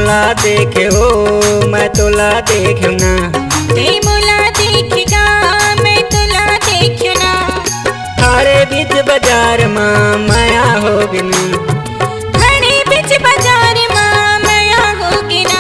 मोला देखे हो मैं तोला देखू ना। ते मोला देखेगा मैं तोला देखू ना। थारे बीच बाजार माँ माया होगी ना। खड़े बीच बाजार माँ माया होगी ना।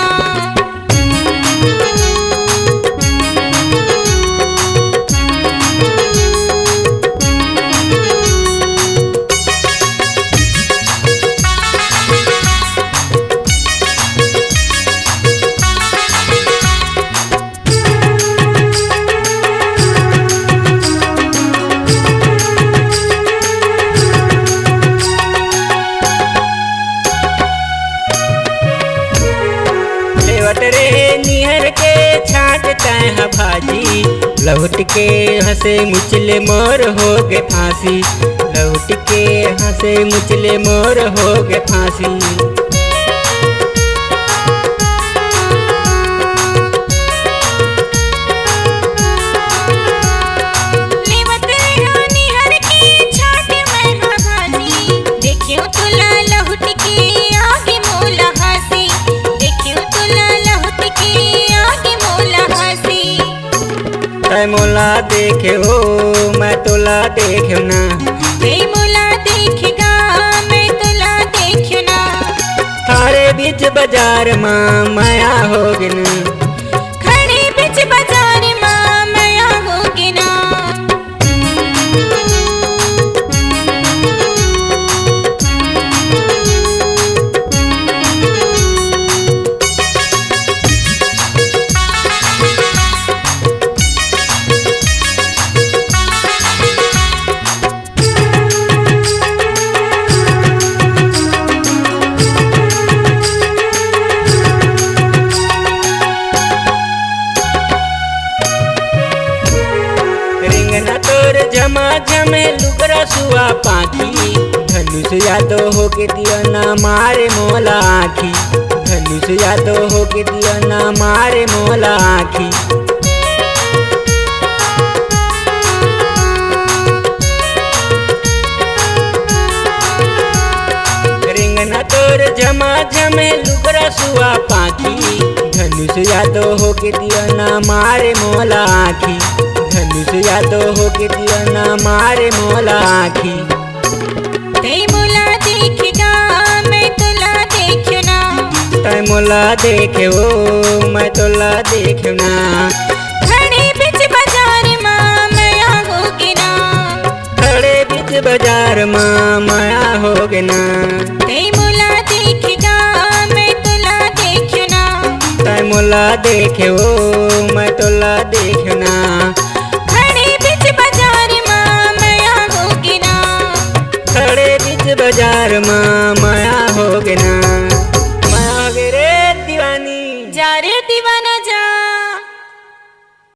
रे निहर के छाटता है भाजी, लौट के हंसे मुचले मोर हो गए फांसी। लौट के हंसे मुचले मोर हो गए फांसी। तै मोला देखे हो मैं तोला देखू ना। ते मोला देखेगा मैं तोला देखू ना। थारे बीच बाजार माँ माया होगी ना। खड़े बीच बाजार माँ माया होगी ना। तोर झमा झमे लुगरा सुआ पाखी। धनुष यादव हो के दिया ना मारे मोला आखी। धनुष यादव हो के दिया ना मारे मोला आखी। रिंगना तोर झमा झमे लुगरा सुआ पाखी। धनुष यादव हो के दिया ना मारे मोला आखी। धनुष यादव हो के दिया ना मारे मोला आखी। ते मोला देखेगा मैं तोला देखू ना। तै मोला देखे हो मैं तोला देखू ना। खड़े बीच बाजार माँ माया होगी ना। खड़े बीच बाजार माँ माया होगी ना। ते मोला देखेगा मैं तोला देखू ना। तै मोला देखे हो मैं तोला देखू ना। बाजार माँ